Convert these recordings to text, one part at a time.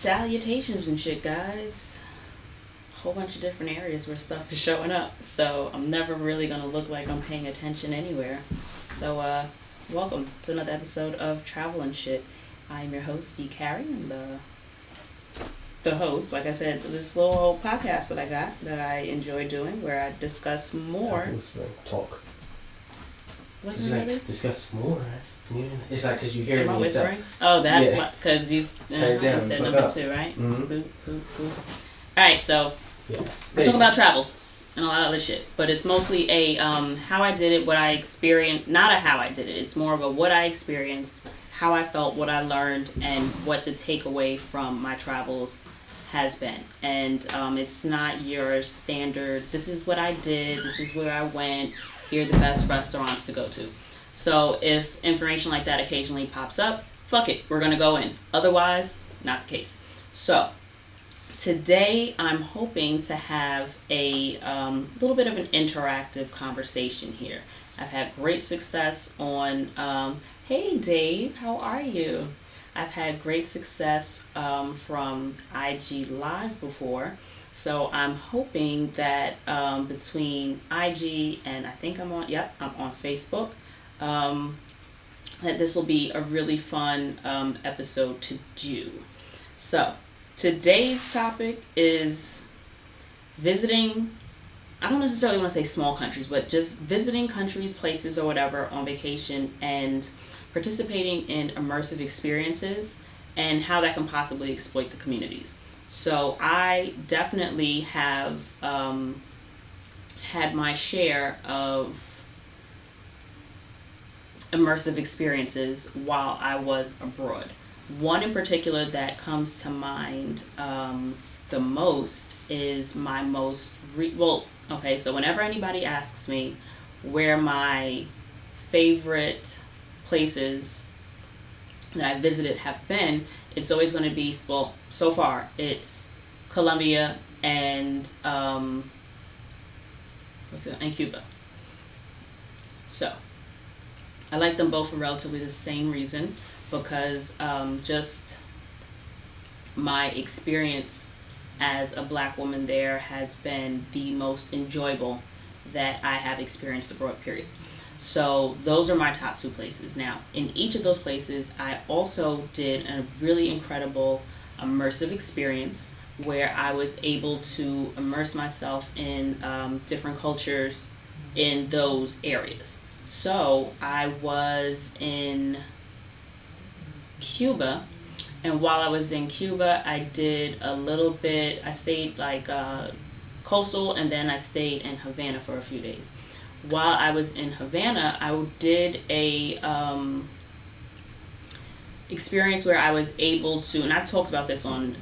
Salutations and shit, guys. Whole bunch of different areas where stuff is showing up. So I'm never really gonna look like I'm paying attention anywhere. So welcome to another episode of Travel and Shit. I'm your host, D. Carey. I'm the host, like I said, this little old podcast that I got that I enjoy doing where I discuss more. Talk. What's like, discuss more. Yeah. It's like because you hear Am I me yourself. whispering? Oh, that's why. Because you said number up. 2, right? Mm-hmm. Boop, boop, boop. All right, so we're talking about travel and a lot of other shit, but it's mostly a how I did it, what I experienced. Not a how I did it. It's more of a what I experienced, how I felt, what I learned, and what the takeaway from my travels has been. And it's not your standard, this is what I did, this is where I went, here are the best restaurants to go to. So if information like that occasionally pops up, fuck it, we're gonna go in. Otherwise, not the case. So today I'm hoping to have a little bit of an interactive conversation here. I've had great success on, hey Dave, how are you? I've had great success from IG Live before. So I'm hoping that between IG and I think I'm on Facebook, that this will be a really fun episode to do. So today's topic is visiting, I don't necessarily want to say small countries, but just visiting countries, places, or whatever on vacation and participating in immersive experiences and how that can possibly exploit the communities. So I definitely have had my share of immersive experiences while I was abroad. One in particular that comes to mind the most is my most so whenever anybody asks me where my favorite places that I visited have been, it's always going to be, well, so far it's Colombia and and Cuba. So I like them both for relatively the same reason, because just my experience as a black woman there has been the most enjoyable that I have experienced abroad, period. So those are my top 2 places. Now, in each of those places, I also did a really incredible immersive experience where I was able to immerse myself in different cultures in those areas. So I was in Cuba, and while I was in Cuba, I did a little bit, I stayed like coastal, and then I stayed in Havana for a few days. While I was in Havana, I did a experience where I was able to, and I've talked about this on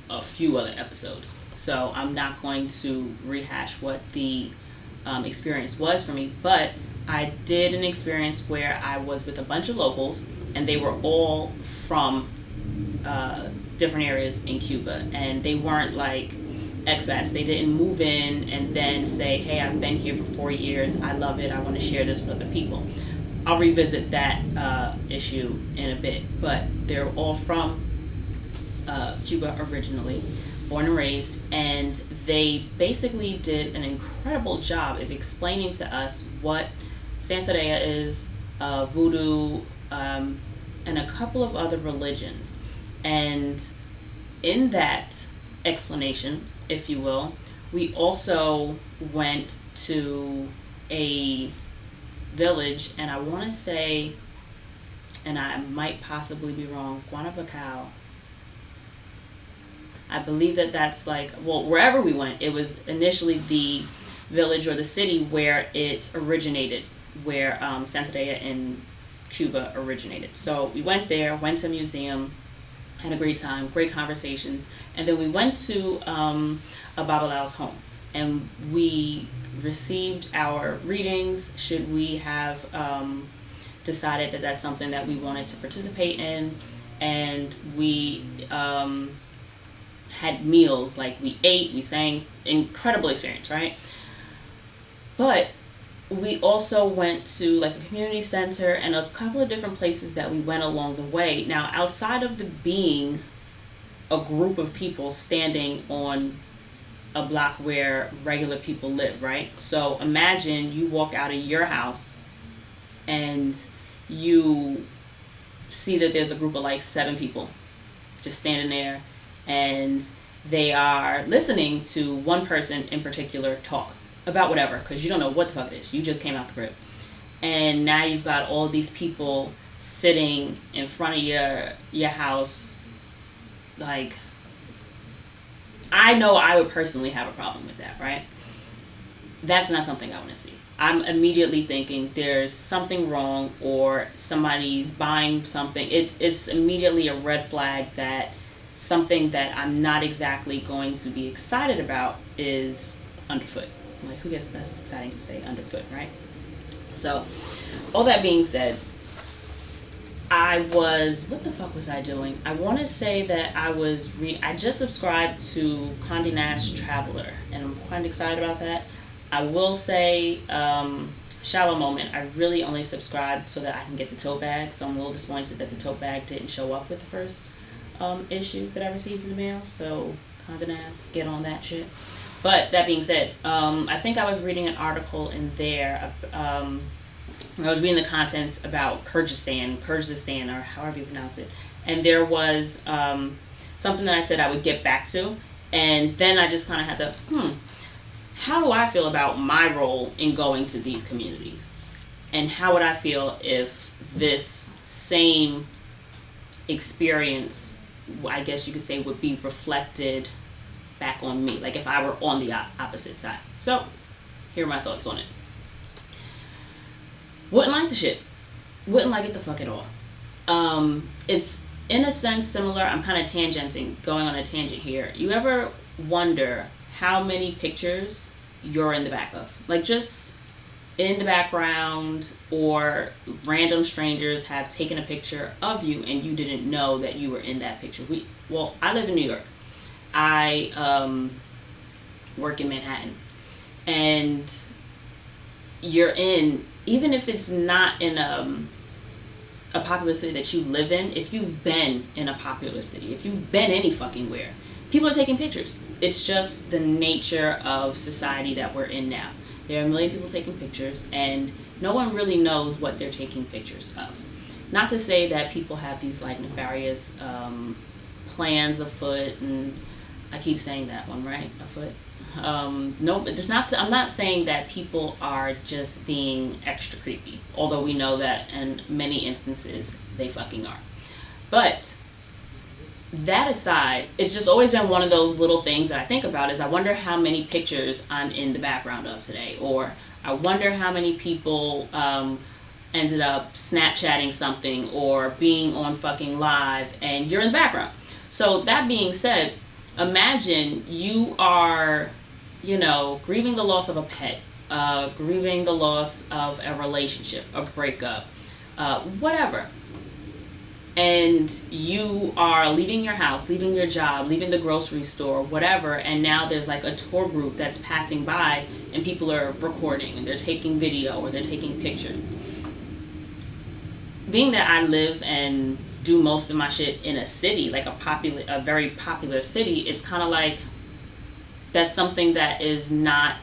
a few other episodes, so I'm not going to rehash what the experience was for me, but I did an experience where I was with a bunch of locals, and they were all from different areas in Cuba, and they weren't like expats. They didn't move in and then say, hey, I've been here for 4 years, I love it, I want to share this with other people. I'll revisit that issue in a bit, but they're all from Cuba originally, born and raised, and they basically did an incredible job of explaining to us what Santeria is, voodoo, and a couple of other religions. And in that explanation, if you will, we also went to a village, and I want to say, and I might possibly be wrong, Guanabacoa. I believe that's like, well, wherever we went, it was initially the village or the city where it originated, where Santeria in Cuba originated. So we went there, went to a museum, had a great time, great conversations, and then we went to a Babalaw's home, and we received our readings should we have decided that that's something that we wanted to participate in, and we had meals, like we ate, we sang, incredible experience, right? But we also went to like a community center and a couple of different places that we went along the way. Now, outside of the being a group of people standing on a block where regular people live, right? So imagine you walk out of your house and you see that there's a group of like 7 people just standing there, and they are listening to one person in particular talk about whatever, because you don't know what the fuck it is. You just came out the crib. And now you've got all these people sitting in front of your house. Like, I know I would personally have a problem with that, right? That's not something I want to see. I'm immediately thinking there's something wrong, or somebody's buying something. It's immediately a red flag that something that I'm not exactly going to be excited about is underfoot. Like, who gets that's exciting to say underfoot, right? So, all that being said, what the fuck was I doing? I want to say that I just subscribed to Condé Nast Traveler, and I'm quite excited about that. I will say, shallow moment, I really only subscribed so that I can get the tote bag, so I'm a little disappointed that the tote bag didn't show up with the first issue that I received in the mail. So Condé Nast, get on that shit. But that being said, I think I was reading an article in there. I was reading the contents about Kyrgyzstan, or however you pronounce it, and there was something that I said I would get back to, and then I just kind of had to, how do I feel about my role in going to these communities, and how would I feel if this same experience, I guess you could say, would be reflected back on me, like if I were on the opposite side. So here are my thoughts on it. Wouldn't like the shit. Wouldn't like it the fuck at all. It's in a sense similar. I'm kind of going on a tangent here. You ever wonder how many pictures you're in the back of? Like, just in the background, or random strangers have taken a picture of you and you didn't know that you were in that picture. I live in New York. I work in Manhattan, and even if it's not in a popular city that you live in, if you've been in a popular city, if you've been any fucking where, people are taking pictures. It's just the nature of society that we're in now. There are a million people taking pictures, and no one really knows what they're taking pictures of. Not to say that people have these like nefarious plans afoot, and I keep saying that one, right? Afoot. No, it's not. I'm not saying that people are just being extra creepy, although we know that in many instances they fucking are. But that aside, it's just always been one of those little things that I think about, is I wonder how many pictures I'm in the background of today, or I wonder how many people ended up Snapchatting something or being on fucking live and you're in the background. So that being said, imagine you are, grieving the loss of a pet, grieving the loss of a relationship, a breakup, whatever. And you are leaving your house, leaving your job, leaving the grocery store, whatever, and now there's like a tour group that's passing by and people are recording and they're taking video or they're taking pictures. Being that I live and do most of my shit in a city, like a very popular city, it's kind of like that's something that is not,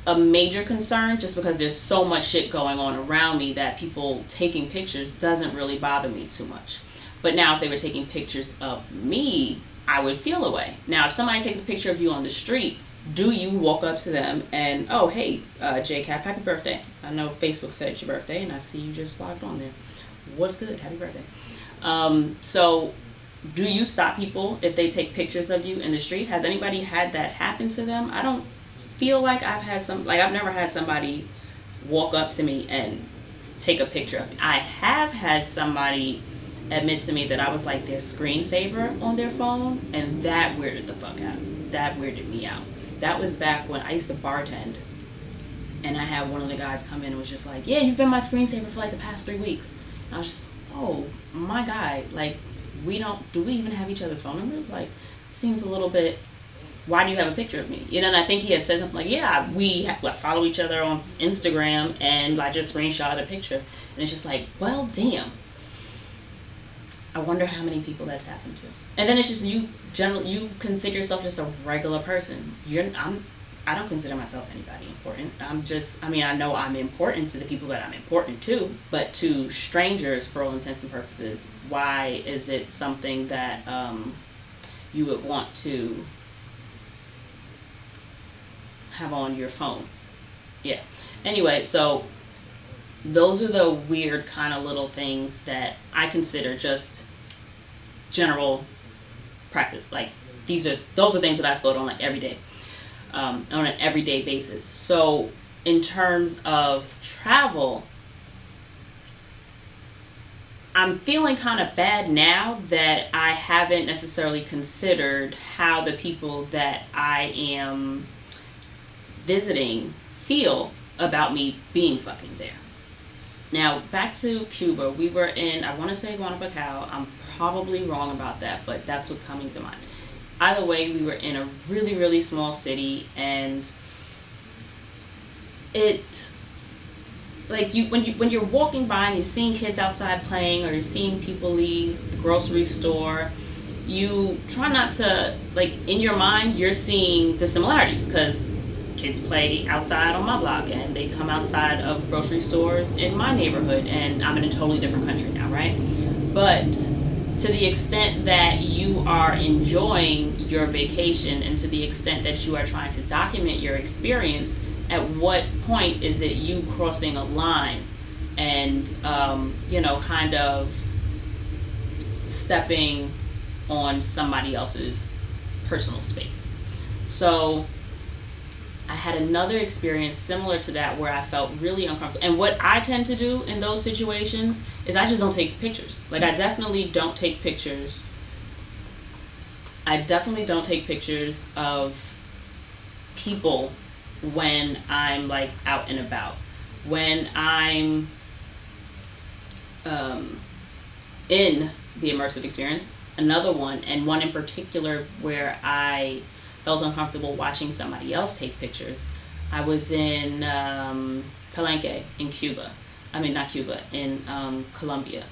a major concern, just because there's so much shit going on around me that people taking pictures doesn't really bother me too much. But now if they were taking pictures of me, I would feel a way. Now if somebody takes a picture of you on the street, do you walk up to them and, oh, hey, JCap, happy birthday. I know Facebook said it's your birthday and I see you just logged on there. What's good? Happy birthday. So do you stop people if they take pictures of you in the street? Has anybody had that happen to them? I don't feel like I've never had somebody walk up to me and take a picture of me. I have had somebody admit to me that I was like their screensaver on their phone, and that weirded the fuck out. That weirded me out. That was back when I used to bartend, and I had one of the guys come in and was just like, yeah, you've been my screensaver for like the past 3 weeks. And I was just, oh my guy, like, do we even have each other's phone numbers? Like, seems a little bit, why do you have a picture of me? And I think he had said something like, yeah, we follow each other on Instagram, and I just screenshot a picture. And it's just like, well, damn. I wonder how many people that's happened to. And then it's just you consider yourself just a regular person. I don't consider myself anybody important. I know I'm important to the people that I'm important to, but to strangers, for all intents and purposes, why is it something that you would want to have on your phone? Yeah. Anyway, so those are the weird kind of little things that I consider just general practice. Like those are things that I float on like every day, on an everyday basis. So in terms of travel, I'm feeling kind of bad now that I haven't necessarily considered how the people that I am visiting feel about me being fucking there. Now, back to Cuba. We were in, I want to say Guanabacoa. I'm probably wrong about that, but that's what's coming to mind. Either way, we were in a really, really small city, and when you're walking by and you're seeing kids outside playing, or you're seeing people leave the grocery store, you try not to, in your mind, you're seeing the similarities, because kids play outside on my block and they come outside of grocery stores in my neighborhood, and I'm in a totally different country now, right? But to the extent that you are enjoying your vacation, and to the extent that you are trying to document your experience, at what point is it you crossing a line and kind of stepping on somebody else's personal space? So I had another experience similar to that where I felt really uncomfortable. And what I tend to do in those situations is I just don't take pictures. I definitely don't take pictures. I definitely don't take pictures of people when I'm out and about. When I'm in the immersive experience, another one, and one in particular where I felt uncomfortable watching somebody else take pictures. I was in Palenque in Cuba. In Colombia.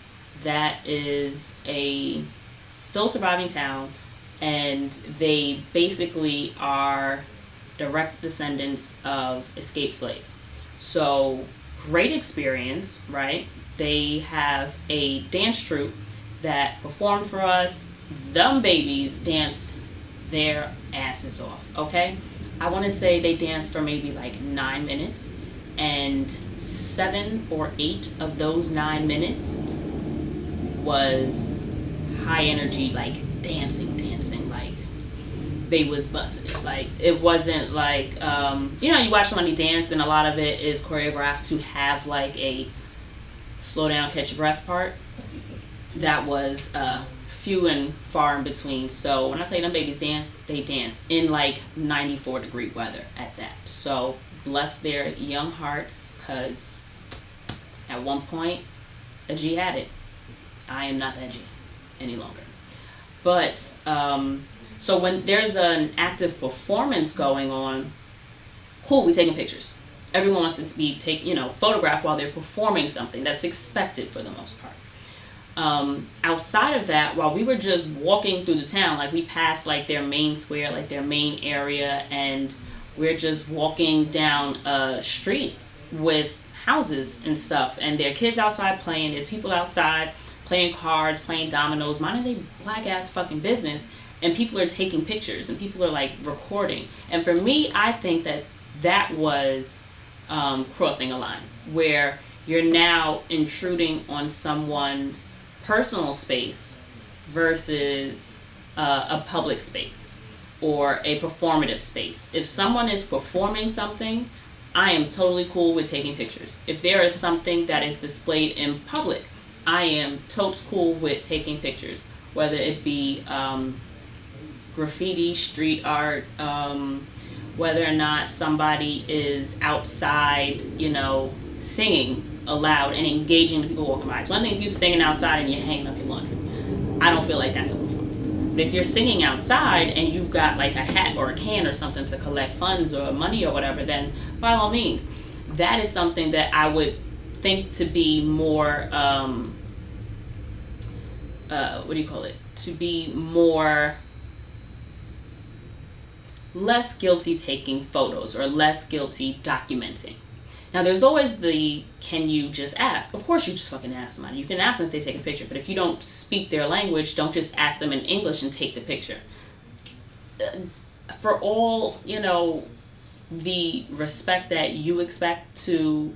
That is a still surviving town, and they basically are direct descendants of escaped slaves. So great experience, right? They have a dance troupe that performed for us. Them babies danced their asses off, okay? I want to say they danced for maybe 9 minutes, and 7 or 8 of those 9 minutes was high energy, dancing, they was busting it. It wasn't you watch somebody dance and a lot of it is choreographed to have a slow down, catch your breath part. That was few and far in between. So when I say them babies danced, they danced in 94-degree weather at that. So bless their young hearts, because at one point a G had it. I am not that G any longer. But so when there's an active performance going on, cool, we taking pictures. Everyone wants it to be photographed while they're performing something. That's expected for the most part. Outside of that, while we were just walking through the town, we passed their main square, their main area, and we're just walking down a street with houses and stuff, and there are kids outside playing, there's people outside playing cards, playing dominoes, minding their black ass fucking business, and people are taking pictures, and people are recording. And for me, I think that was crossing a line, where you're now intruding on someone's personal space versus a public space or a performative space. If someone is performing something, I am totally cool with taking pictures. If there is something that is displayed in public, I am totes cool with taking pictures, whether it be graffiti, street art, whether or not somebody is outside, singing aloud and engaging the people walking by. It's one thing if you're singing outside and you're hanging up your laundry. I don't feel like that's a performance. But if you're singing outside and you've got a hat or a can or something to collect funds or money or whatever, then by all means, that is something that I would think to be more to be less guilty taking photos or less guilty documenting. Now, there's always can you just ask? Of course, you just fucking ask somebody. You can ask them if they take a picture, but if you don't speak their language, don't just ask them in English and take the picture. For all, the respect that you expect to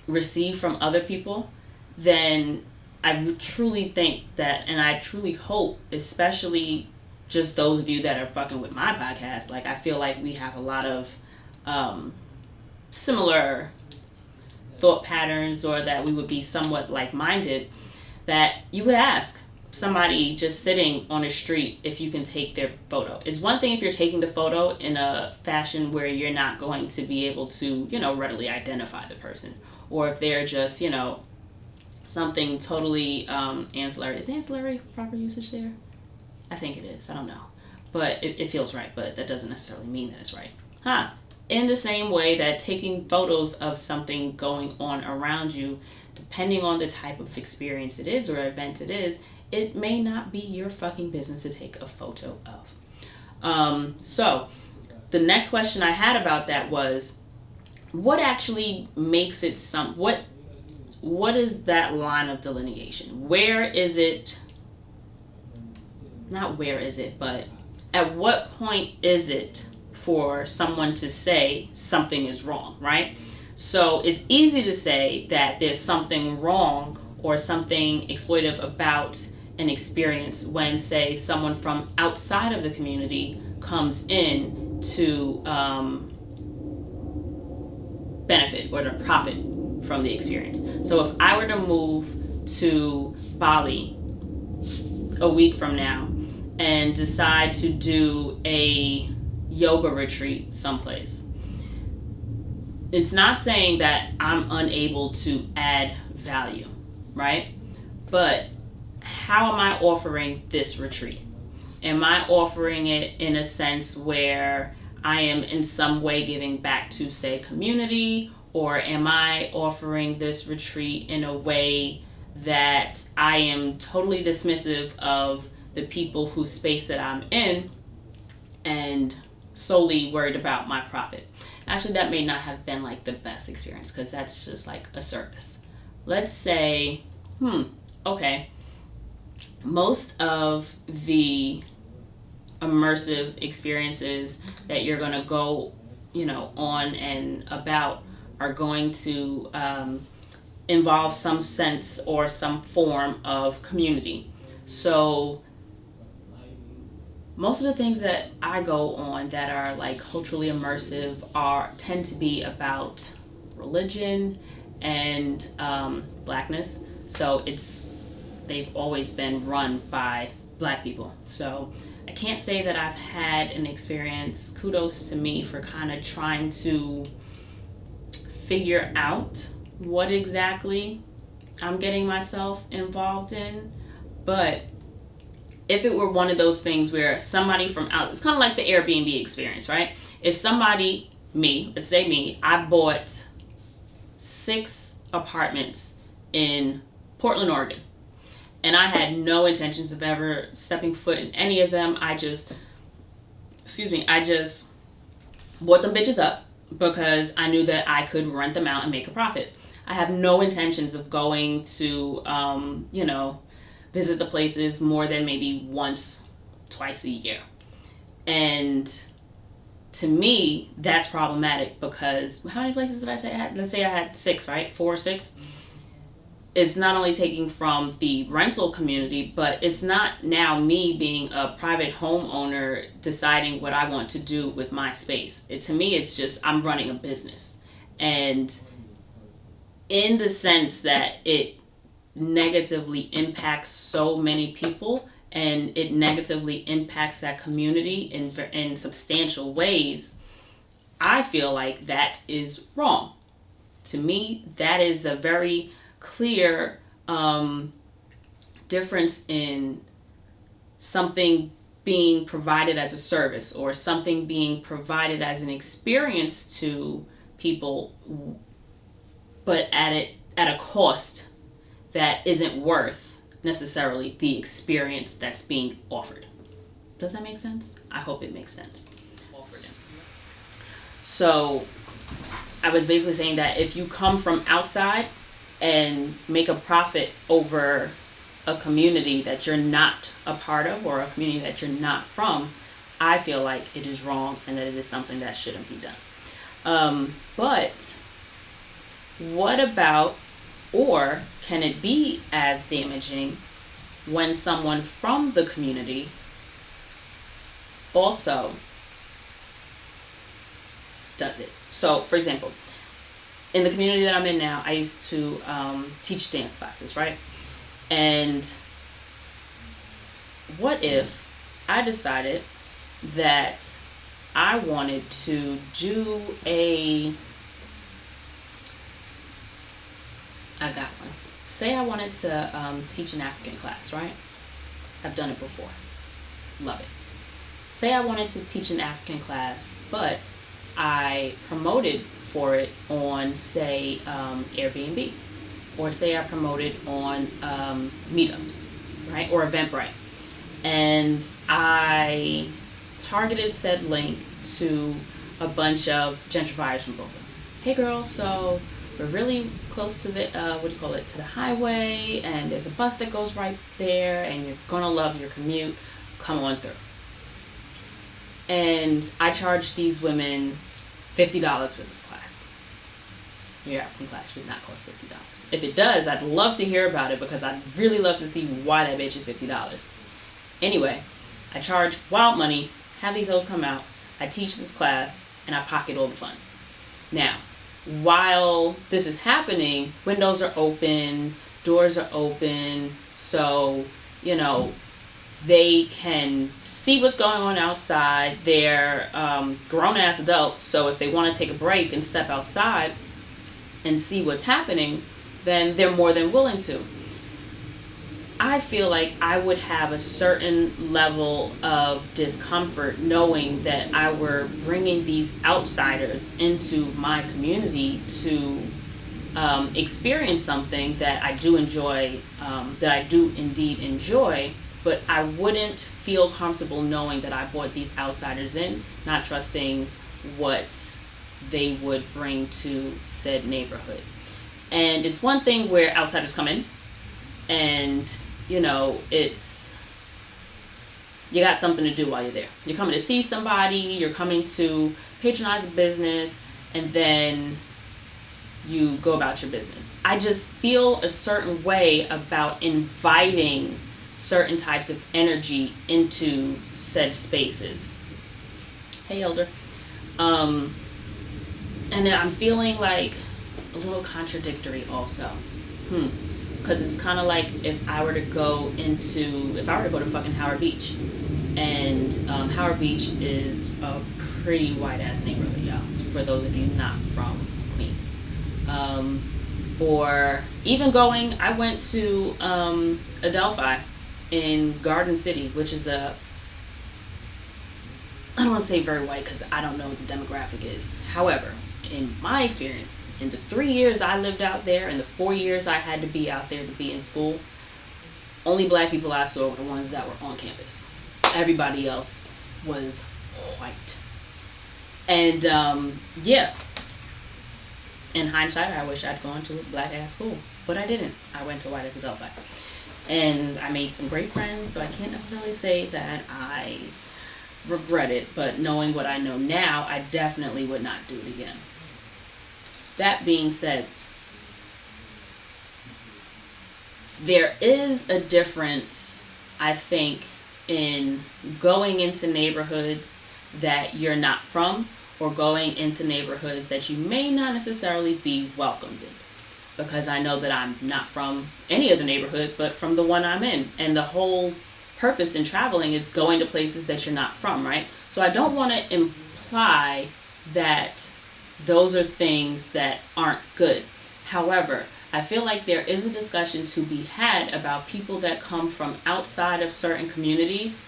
receive from other people, then I truly think that, and I truly hope, especially just those of you that are fucking with my podcast, I feel like we have a lot of similar thought patterns, or that we would be somewhat like-minded, that you would ask somebody just sitting on a street if you can take their photo. It's one thing if you're taking the photo in a fashion where you're not going to be able to, readily identify the person, or if they're just, something totally ancillary. Is ancillary proper usage there? I think it is. I don't know. But it feels right, but that doesn't necessarily mean that it's right. In the same way that taking photos of something going on around you, depending on the type of experience it is or event it is, it may not be your fucking business to take a photo of. So the next question I had about that was, what actually makes it what is that line of delineation? Where is it? Not where is it, but at what point is it for someone to say something is wrong, right? So it's easy to say that there's something wrong or something exploitive about an experience when, say, someone from outside of the community comes in to benefit or to profit from the experience. So if I were to move to Bali a week from now and decide to do a yoga retreat someplace, it's not saying that I'm unable to add value, right? But how am I offering this retreat? Am I offering it in a sense where I am in some way giving back to, say, community? Or am I offering this retreat in a way that I am totally dismissive of the people whose space that I'm in and solely worried about my profit? Actually, that may not have been the best experience, because that's just a service. Let's say, okay, most of the immersive experiences that you're going to go, on and about are going to involve some sense or some form of community. So most of the things that I go on that are culturally immersive tend to be about religion and blackness. So they've always been run by Black people. So I can't say that I've had an experience. Kudos to me for kind of trying to figure out what exactly I'm getting myself involved in. But if it were one of those things where somebody from out, it's kind of like the Airbnb experience, right? If somebody, let's say me, I bought 6 apartments in Portland, Oregon, and I had no intentions of ever stepping foot in any of them. I just bought them bitches up because I knew that I could rent them out and make a profit. I have no intentions of going to, visit the places more than maybe once, twice a year. And to me, that's problematic because how many places did I say I had? Let's say I had 6, right? 4 or 6. It's not only taking from the rental community, but it's not now me being a private homeowner deciding what I want to do with my space. To me, it's just I'm running a business. And in the sense that it negatively impacts so many people and it negatively impacts that community in substantial ways, I feel like that is wrong. To me, that is a very clear difference in something being provided as a service or something being provided as an experience to people, but at a cost that isn't worth necessarily the experience that's being offered. Does that make sense? I hope it makes sense. So I was basically saying that if you come from outside and make a profit over a community that you're not a part of or a community that you're not from, I feel like it is wrong and that it is something that shouldn't be done. But what about, or can it be as damaging when someone from the community also does it? So, for example, in the community that I'm in now, I used to teach dance classes, right? And what if I decided that I wanted to do I got one. Say I wanted to teach an African class, right? I've done it before. Love it. Say I wanted to teach an African class, but I promoted for it on, say, Airbnb. Or say I promoted on meetups, right? Or Eventbrite. And I targeted said link to a bunch of gentrifiers from Brooklyn. Hey girls, so we're really close to the, to the highway, and there's a bus that goes right there, and you're gonna love your commute. Come on through. And I charged these women $50 for this class. Your African class should not cost $50. If it does, I'd love to hear about it because I'd really love to see why that bitch is $50. Anyway, I charge wild money, have these hoes come out, I teach this class, and I pocket all the funds. Now, while this is happening, windows are open, doors are open, so, they can see what's going on outside. They're grown-ass adults, so if they want to take a break and step outside and see what's happening, then they're more than willing to. I feel like I would have a certain level of discomfort knowing that I were bringing these outsiders into my community to experience something that I do enjoy, that I do indeed enjoy, but I wouldn't feel comfortable knowing that I brought these outsiders in, not trusting what they would bring to said neighborhood. And it's one thing where outsiders come in and, it's, you got something to do while you're there. You're coming to see somebody, you're coming to patronize a business, and then you go about your business. I just feel a certain way about inviting certain types of energy into said spaces. Hey, Elder. And I'm feeling like a little contradictory also. Because it's kind of like if I were to go to fucking Howard Beach. And Howard Beach is a pretty white ass neighborhood, y'all, for those of you not from Queens. Or even I went to Adelphi in Garden City, which is I don't want to say very white because I don't know what the demographic is. However, in my experience, in the 3 years I lived out there and the 4 years I had to be out there to be in school, only black people I saw were the ones that were on campus. Everybody else was white. And yeah, in hindsight, I wish I'd gone to a black ass school, but I didn't. I went to white as Adelphi. And I made some great friends, so I can't necessarily say that I regret it, but knowing what I know now, I definitely would not do it again. That being said, there is a difference, I think, in going into neighborhoods that you're not from or going into neighborhoods that you may not necessarily be welcomed in. Because I know that I'm not from any of the neighborhood, but from the one I'm in. And the whole purpose in traveling is going to places that you're not from, right? So I don't want to imply that those are things that aren't good. However, I feel like there is a discussion to be had about people that come from outside of certain communities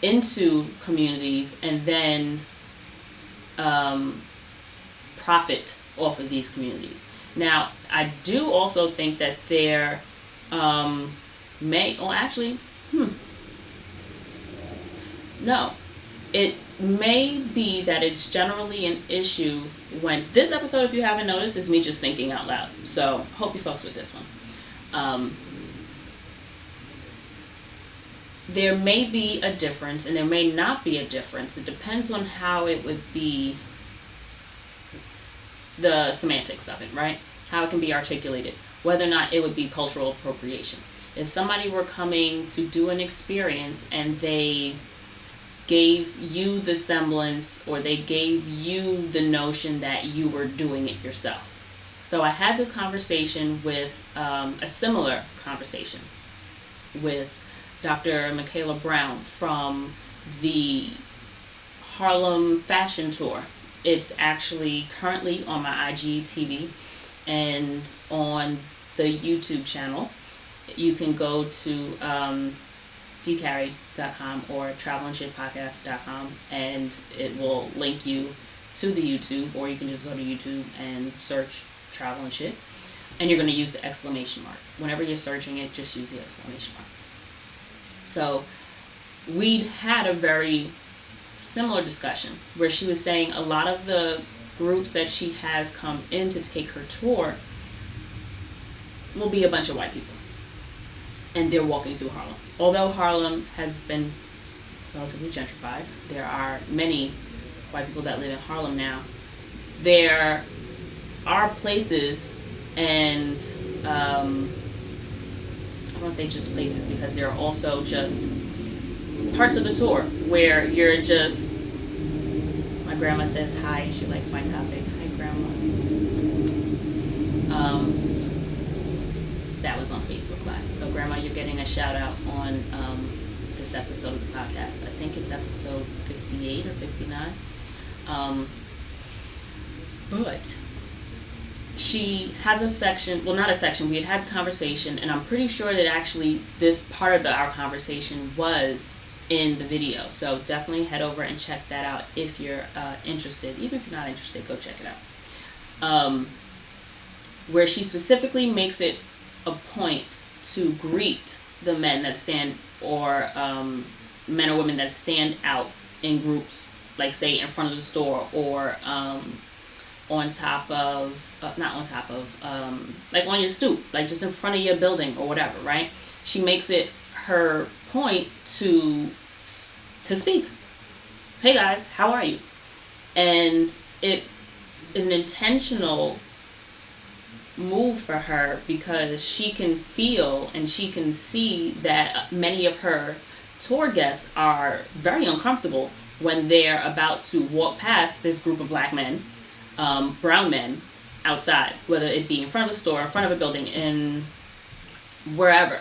into communities and then profit off of these communities. Now, I do also think that there no. It may be that it's generally an issue when this episode, if you haven't noticed, is me just thinking out loud. So hope you folks with this one. There may be a difference and there may not be a difference. It depends on how it would be, the semantics of it, right? How it can be articulated, whether or not it would be cultural appropriation. If somebody were coming to do an experience and they gave you the semblance, or they gave you the notion that you were doing it yourself. So I had this conversation with, a similar conversation with Dr. Michaela Brown from the Harlem Fashion Tour. It's actually currently on my IGTV and on the YouTube channel. You can go to dcarry.com or travelandshippodcast.com and it will link you to the YouTube, or you can just go to YouTube and search Travel and Ship, and you're going to use the exclamation mark. Whenever you're searching it, just use the exclamation mark. So we had a very similar discussion where she was saying a lot of the groups that she has come in to take her tour will be a bunch of white people, and they're walking through Harlem. Although Harlem has been relatively gentrified, there are many white people that live in Harlem now. There are places, and I don't want to say just places, because there are also just parts of the tour where you're just, my grandma says hi, she likes my topic. Hi, Grandma. That was on Facebook Live. So Grandma, you're getting a shout out on this episode of the podcast. I think it's episode 58 or 59. But she has a section, well, not a section, we had the conversation, and I'm pretty sure that actually this part of our conversation was in the video. So definitely head over and check that out if you're interested. Even if you're not interested, go check it out. Where she specifically makes it a point to greet the men that stand, or men or women that stand out in groups, like say in front of the store, or on top of, not on top of, like on your stoop, like just in front of your building or whatever, right? She makes it her point to speak. Hey guys, how are you? And it is an intentional move for her, because she can feel and she can see that many of her tour guests are very uncomfortable when they're about to walk past this group of black men, brown men outside, whether it be in front of a store, in front of a building, in wherever.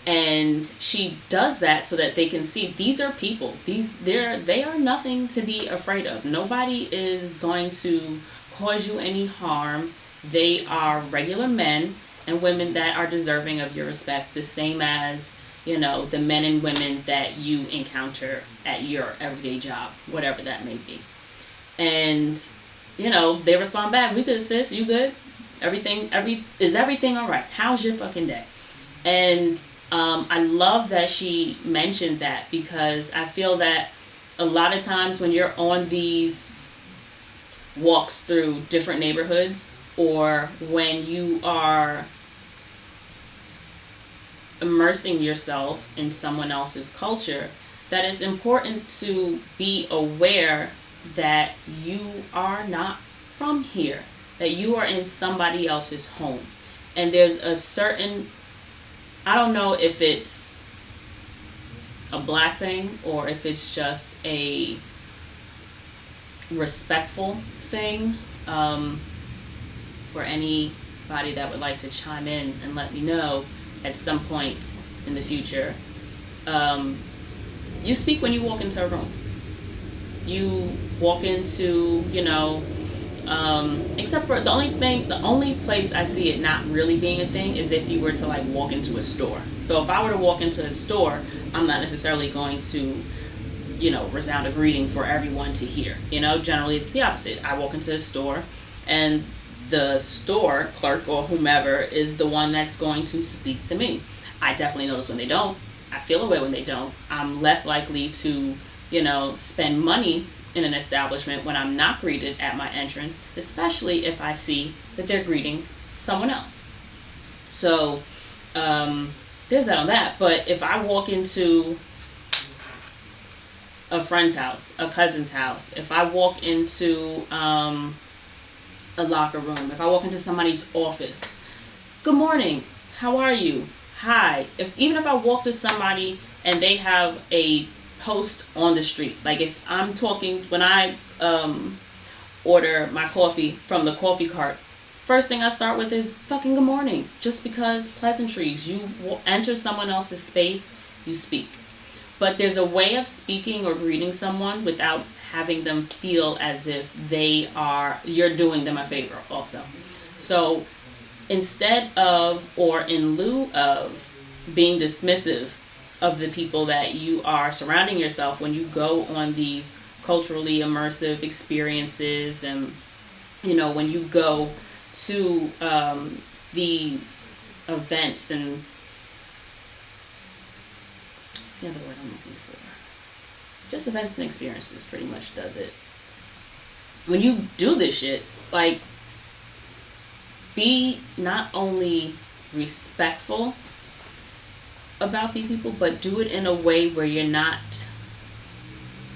And she does that so that they can see these are people. They are nothing to be afraid of. Nobody is going to cause you any harm. They are regular men and women that are deserving of your respect, the same as, the men and women that you encounter at your everyday job, whatever that may be. And, they respond back, we good, sis, you good? Is everything all right? How's your fucking day? And I love that she mentioned that, because I feel that a lot of times when you're on these walks through different neighborhoods, or when you are immersing yourself in someone else's culture, that it's important to be aware that you are not from here, that you are in somebody else's home. And there's a certain, I don't know if it's a black thing or if it's just a respectful thing. For anybody that would like to chime in and let me know at some point in the future, you speak when you walk into a room. You walk into, except for the only place I see it not really being a thing is if you were to like walk into a store. So if I were to walk into a store, I'm not necessarily going to, resound a greeting for everyone to hear. Generally it's the opposite. I walk into a store and the store clerk or whomever is the one that's going to speak to me. I definitely notice when they don't. I feel away when they don't. I'm less likely to, spend money in an establishment when I'm not greeted at my entrance, especially if I see that they're greeting someone else. So, there's that on that. But if I walk into a friend's house, a cousin's house, if I walk into a locker room, if I walk into somebody's office, good morning, how are you? Hi. Even if I walk to somebody and they have a post on the street, like if I'm talking, when I order my coffee from the coffee cart, first thing I start with is fucking good morning. Just because pleasantries, you enter someone else's space, you speak. But there's a way of speaking or greeting someone without having them feel as if you're doing them a favor also. So instead of, or in lieu of, being dismissive of the people that you are surrounding yourself when you go on these culturally immersive experiences, and when you go to these events, and what's the other word I'm looking for? Just events and experiences pretty much does it. When you do this shit, like, be not only respectful about these people, but do it in a way where you're not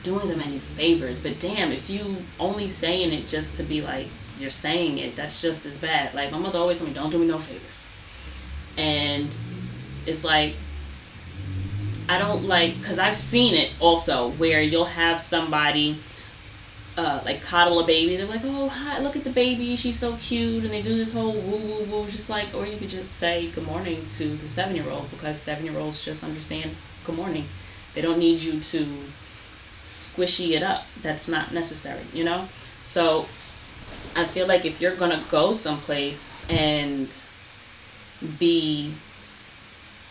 doing them any favors. But damn, if you only saying it just to be like, you're saying it, that's just as bad. Like, my mother always told me, don't do me no favors. And it's like, I don't like, because I've seen it also where you'll have somebody like coddle a baby. They're like, oh, hi, look at the baby, she's so cute, and they do this whole woo woo woo, just like, or you could just say good morning to the 7-year-old, because 7-year-olds just understand good morning. They don't need you to squishy it up. That's not necessary, So I feel like if you're gonna go someplace and be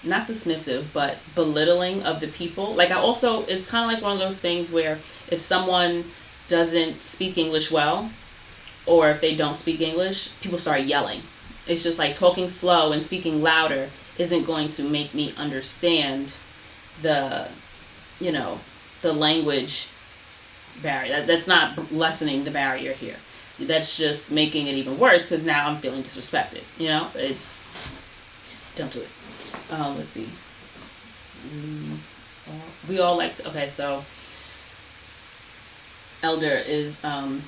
not dismissive, but belittling of the people, like, it's kind of like one of those things where if someone doesn't speak English well, or if they don't speak English, people start yelling. It's just like talking slow and speaking louder isn't going to make me understand the language barrier. That's not lessening the barrier here. That's just making it even worse, because now I'm feeling disrespected. It's, don't do it. Let's see. We all like to, okay, so Elder is white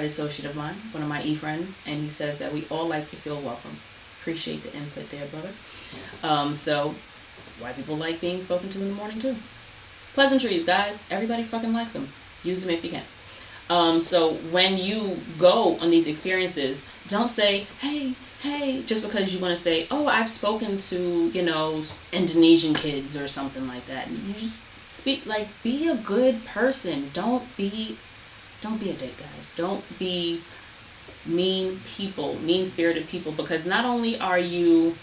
associate of mine, one of my e-friends, and he says that we all like to feel welcome. Appreciate the input there, brother. So white people like being spoken to in the morning too. Pleasantries, guys. Everybody fucking likes them. Use them if you can. So when you go on these experiences, don't say, hey, just because you want to say, oh, I've spoken to, Indonesian kids or something like that. You just speak, like, be a good person. Don't be a dick, guys. Don't be mean-spirited people, because not only are you,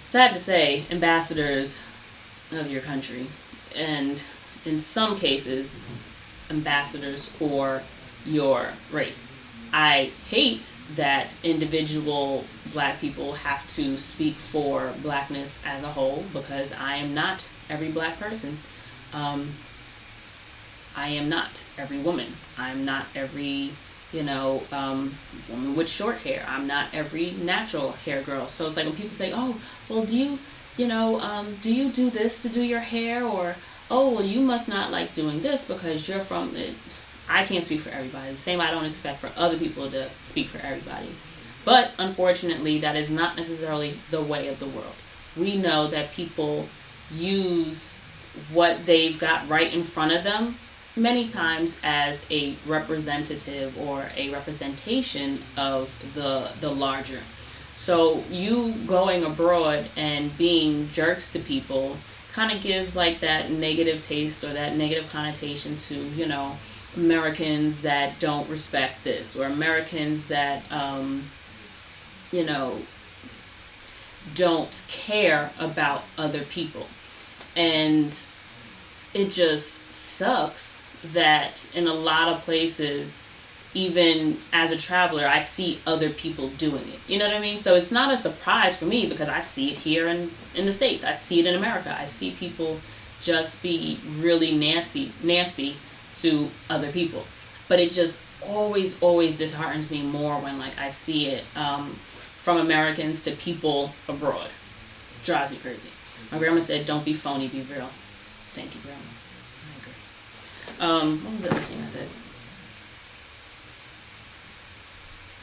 sad to say, ambassadors of your country, and in some cases, ambassadors for your race. I hate that individual black people have to speak for blackness as a whole, because I am not every black person. I am not every woman. I'm not every, woman with short hair. I'm not every natural hair girl. So it's like when people say, oh, well, do you do this to do your hair? Or, oh, well, you must not like doing this because you're from it. I can't speak for everybody. The same I don't expect for other people to speak for everybody. But unfortunately, that is not necessarily the way of the world. We know that people use what they've got right in front of them many times as a representative or a representation of the larger. So you going abroad and being jerks to people kind of gives like that negative taste or that negative connotation to, Americans that don't respect this, or Americans that, don't care about other people. And it just sucks that in a lot of places even as a traveler, I see other people doing it. You know what I mean? So it's not a surprise for me because I see it here in the States. I see it in America. I see people just be really nasty to other people. But it just always disheartens me more when like I see it from Americans to people abroad. Drives me crazy. My grandma said, "Don't be phony, be real." Thank you, Grandma. I agree. What was the other thing I said?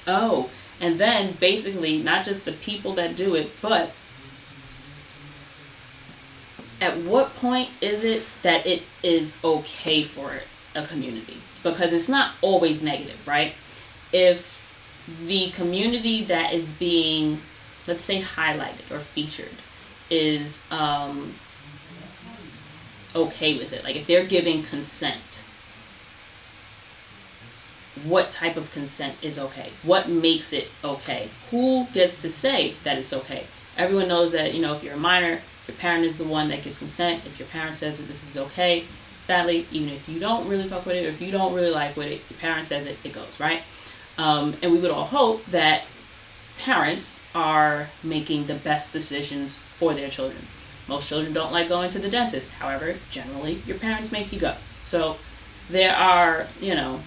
Oh, and then basically not just the people that do it, but at what point is it that it is okay for a community? Because it's not always negative, right? If the community that is being, let's say, highlighted or featured is okay with it, like if they're giving consent, what type of consent is okay? What makes it okay? Who gets to say that it's okay? Everyone knows that, you know, if you're a minor, your parent is the one that gives consent. If your parent says that this is okay, sadly, even if you don't really fuck with it, or if you don't really like what your parent says it goes, right? And we would all hope that parents are making the best decisions for their children. Most children don't like going to the dentist. However, generally, your parents make you go. So there are, you know,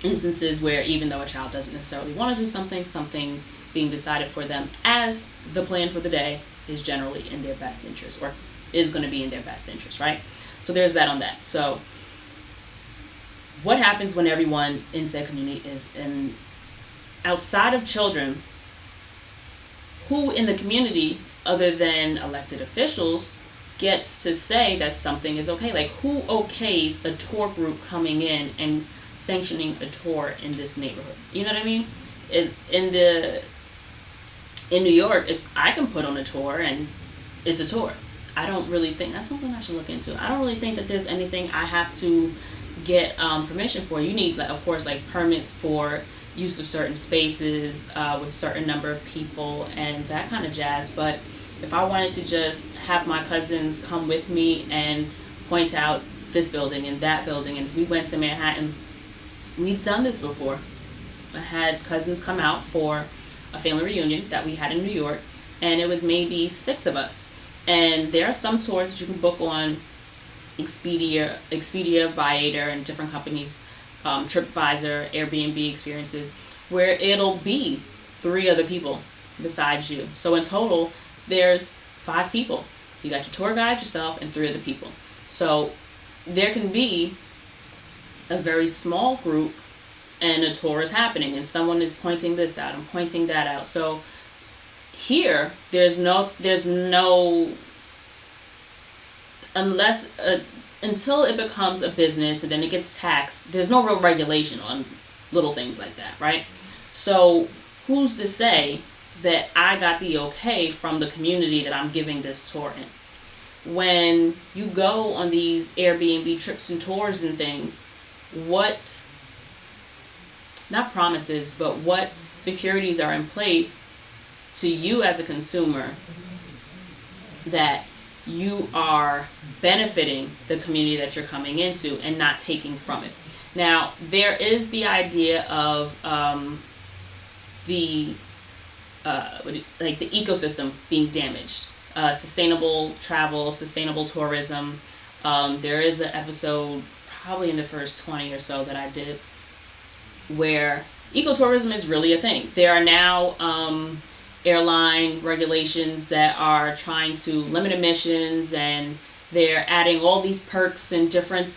instances where even though a child doesn't necessarily want to do something being decided for them as the plan for the day is generally in their best interest, or is going to be in their best interest, right? So there's that on that. So what happens when everyone in said community is in, outside of children, who in the community other than elected officials gets to say that something is okay? Like, who okays a tour group coming in and sanctioning a tour in this neighborhood? You know what I mean? In New York, I can put on a tour and it's a tour. I don't really think that's something I should look into. I don't really think that there's anything I have to get permission for. You need, of course, like permits for use of certain spaces with certain number of people and that kind of jazz. But if I wanted to just have my cousins come with me and point out this building and that building, and if we went to Manhattan, we've done this before. I had cousins come out for a family reunion that we had in New York, and it was maybe 6 of us. And there are some tours that you can book on Expedia, Viator, and different companies, TripAdvisor, Airbnb experiences, where it'll be 3 other people besides you. So in total, there's 5 people. You got your tour guide, yourself, and 3 other people. So there can be a very small group and a tour is happening and someone is pointing this out and pointing that out. So here there's no unless until it becomes a business and then it gets taxed, there's no real regulation on little things like that, right? So who's to say that I got the okay from the community that I'm giving this tour in? When you go on these Airbnb trips and tours and things, what, not promises, but what securities are in place to you as a consumer that you are benefiting the community that you're coming into and not taking from it? Now, there is the idea of the ecosystem being damaged. Sustainable travel, sustainable tourism. There is an episode probably in the first 20 or so that I did where ecotourism is really a thing. There are now airline regulations that are trying to limit emissions, and they're adding all these perks and different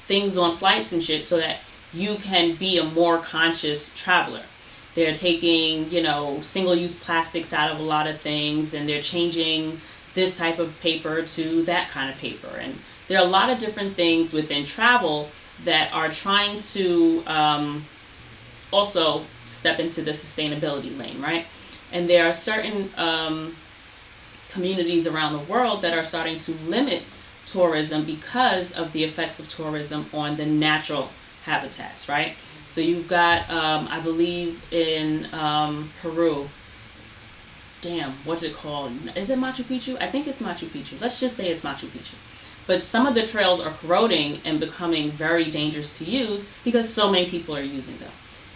things on flights and shit so that you can be a more conscious traveler. They're taking, single-use plastics out of a lot of things, and they're changing this type of paper to that kind of paper. And there are a lot of different things within travel that are trying to also step into the sustainability lane, right? And there are certain communities around the world that are starting to limit tourism because of the effects of tourism on the natural habitats, right? So you've got, I believe in Peru, what's it called? Is it Machu Picchu? I think it's Machu Picchu. Let's just say it's Machu Picchu. But some of the trails are corroding and becoming very dangerous to use because so many people are using them.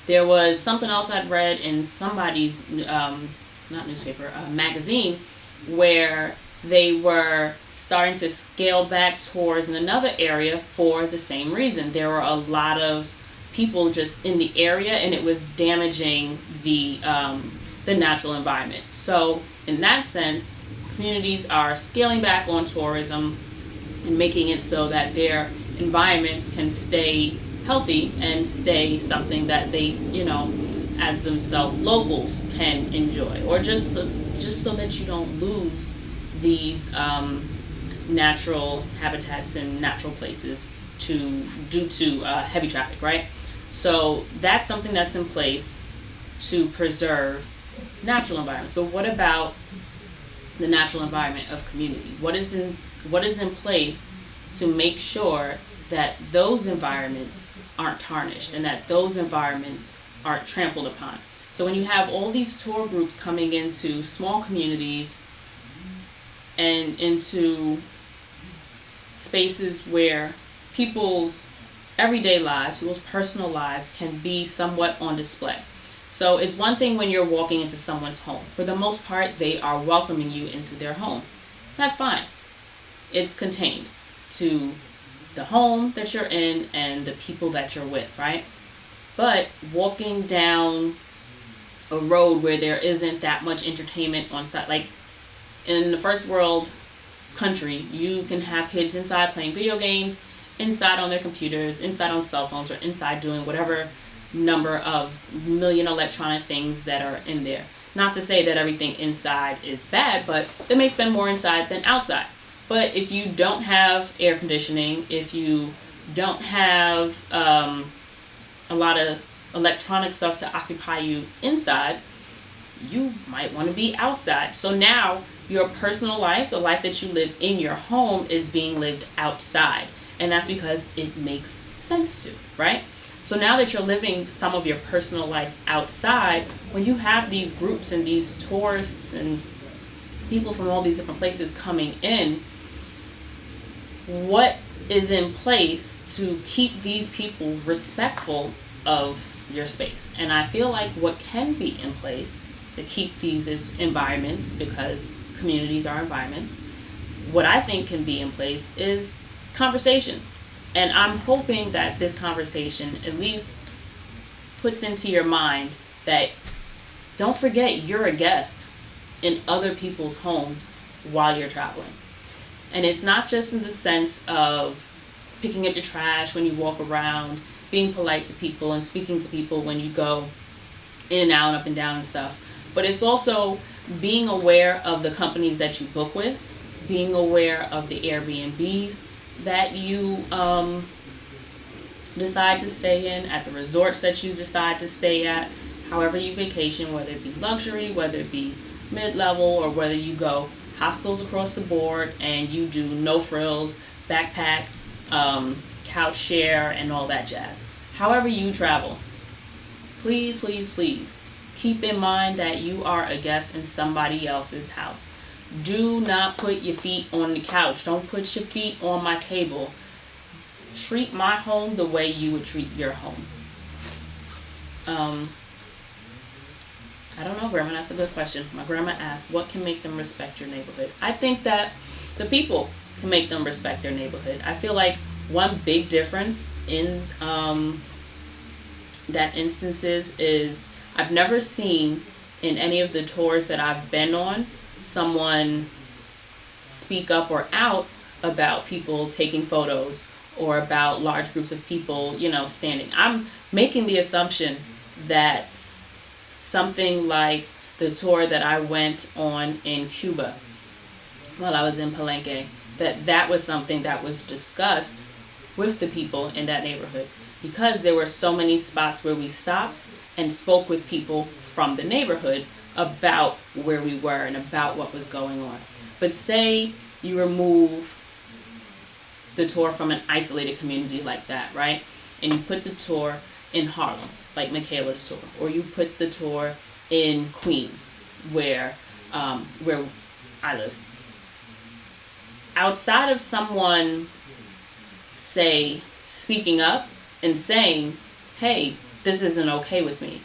There was something else I'd read in somebody's, not newspaper, magazine, where they were starting to scale back tours in another area for the same reason. There were a lot of people just in the area, and it was damaging the natural environment. So in that sense, communities are scaling back on tourism and making it so that their environments can stay healthy and stay something that they, as themselves locals can enjoy, or just so that you don't lose these natural habitats and natural places due to heavy traffic, right? So that's something that's in place to preserve natural environments. But what about the natural environment of community? What is in place to make sure that those environments aren't tarnished and that those environments aren't trampled upon? So when you have all these tour groups coming into small communities and into spaces where people's everyday lives, people's personal lives can be somewhat on display. So it's one thing when you're walking into someone's home. For the most part, they are welcoming you into their home. That's fine. It's contained to the home that you're in and the people that you're with, right? But walking down a road where there isn't that much entertainment on site, like in the first world country, you can have kids inside playing video games, inside on their computers, inside on cell phones, or inside doing whatever number of million electronic things that are in there. Not to say that everything inside is bad, but they may spend more inside than outside. But if you don't have air conditioning, if you don't have a lot of electronic stuff to occupy you inside, you might want to be outside. So now your personal life, the life that you live in your home, is being lived outside. And that's because it makes sense to, right? So now that you're living some of your personal life outside, when you have these groups and these tourists and people from all these different places coming in, what is in place to keep these people respectful of your space? And I feel like what can be in place to keep these environments, because communities are environments, what I think can be in place is conversation. And I'm hoping that this conversation at least puts into your mind that don't forget you're a guest in other people's homes while you're traveling. And it's not just in the sense of picking up your trash when you walk around, being polite to people and speaking to people when you go in and out, up and down and stuff. But it's also being aware of the companies that you book with, being aware of the Airbnbs that you decide to stay in, at the resorts that you decide to stay at, however you vacation, whether it be luxury, whether it be mid-level, or whether you go hostels across the board and you do no frills, backpack, couch share, and all that jazz. However you travel, please, please, please keep in mind that you are a guest in somebody else's house. Do not put your feet on the couch. Don't put your feet on my table. Treat my home the way you would treat your home. I don't know, Grandma. That's a good question. My grandma asked, what can make them respect your neighborhood? I think that the people can make them respect their neighborhood. I feel like one big difference in that instances is I've never seen in any of the tours that I've been on someone speak up or out about people taking photos or about large groups of people, standing. I'm making the assumption that something like the tour that I went on in Cuba while I was in Palenque, that was something that was discussed with the people in that neighborhood, because there were so many spots where we stopped and spoke with people from the neighborhood about where we were and about what was going on. But say you remove the tour from an isolated community like that, right? And you put the tour in Harlem, like Michaela's tour, or you put the tour in Queens, where I live. outside of someone, say, speaking up and saying, hey, this isn't okay with me,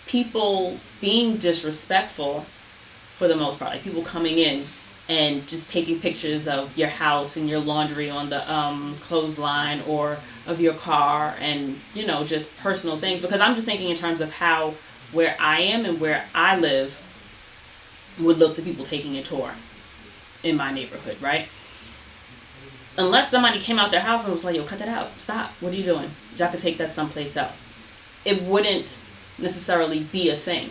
people being disrespectful for the most part, like people coming in and just taking pictures of your house and your laundry on the clothesline, or of your car, and just personal things. Because I'm just thinking in terms of how where I am and where I live would look to people taking a tour in my neighborhood, right? Unless somebody came out their house and was like, yo, cut that out, stop, what are you doing? Y'all could take that someplace else. It wouldn't necessarily be a thing.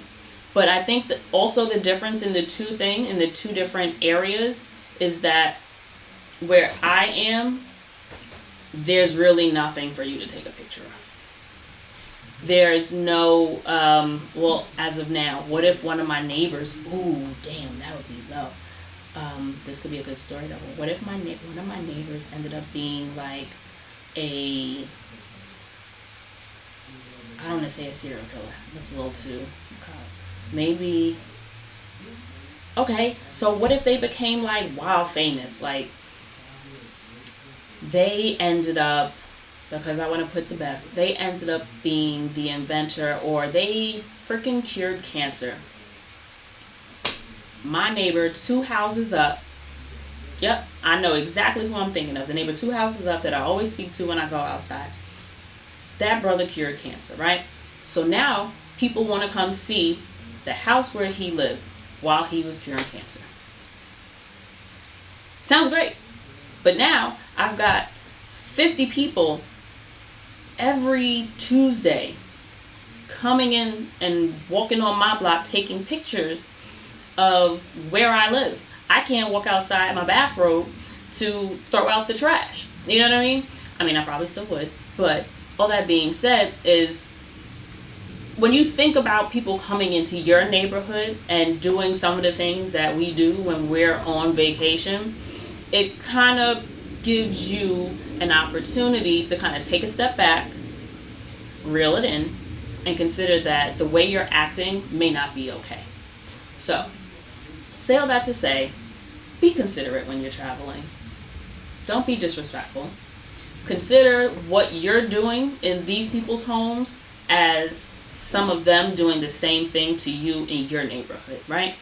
But I think that also the difference in the two different areas is that where I am, there's really nothing for you to take a picture of. There's no, well, as of now, what if one of my neighbors, ooh, damn, that would be low. This could be a good story though. What if one of my neighbors ended up being like I don't want to say a serial killer. That's a little too, maybe, okay, so what if they became like wild famous? Like they ended up, because I want to put the best, they ended up being the inventor, or they freaking cured cancer. My neighbor 2 houses up, yep, I know exactly who I'm thinking of. The neighbor 2 houses up that I always speak to when I go outside. That brother cured cancer, right? So now people want to come see the house where he lived while he was curing cancer. Sounds great. But now I've got 50 people every Tuesday coming in and walking on my block taking pictures of where I live. I can't walk outside my bathrobe to throw out the trash. You know what I mean? I mean, I probably still would. But all that being said is, when you think about people coming into your neighborhood and doing some of the things that we do when we're on vacation, it kind of gives you an opportunity to kind of take a step back, reel it in, and consider that the way you're acting may not be okay. So, say all that to say, be considerate when you're traveling. Don't be disrespectful. Consider what you're doing in these people's homes as some of them doing the same thing to you in your neighborhood, right?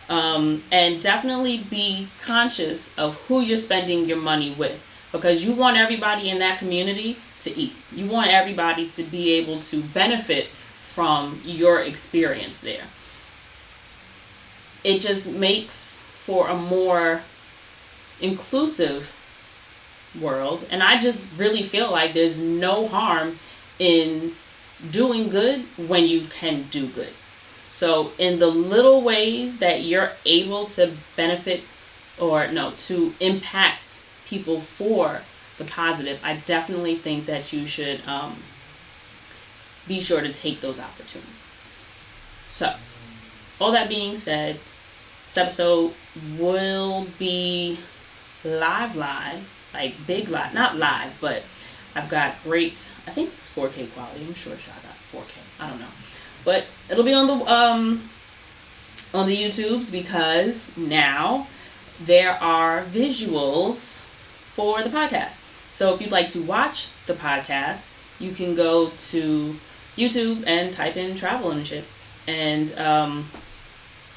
And definitely be conscious of who you're spending your money with, because you want everybody in that community to eat. You want everybody to be able to benefit from your experience there. It just makes for a more inclusive world, and I just really feel like there's no harm in doing good when you can do good. So in the little ways that you're able to benefit, or no, to impact people for the positive, I definitely think that you should be sure to take those opportunities. So all that being said, this episode will be live, like big live, not live, but I've got great, I think it's 4K quality. I'm sure I got 4K. I don't know. But it'll be on the YouTubes, because now there are visuals for the podcast. So if you'd like to watch the podcast, you can go to YouTube and type in Travel and Shit and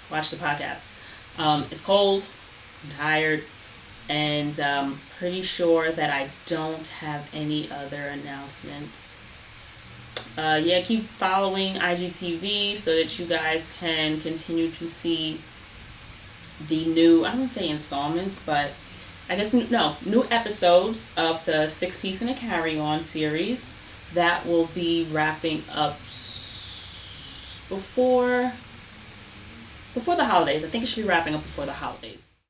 watch the podcast. It's cold, I'm tired, and pretty sure that I don't have any other announcements. Yeah, keep following IGTV so that you guys can continue to see the new, I don't say installments, but I guess, new episodes of the 6-Piece and a Carry-On series that will be wrapping up before the holidays. I think it should be wrapping up before the holidays.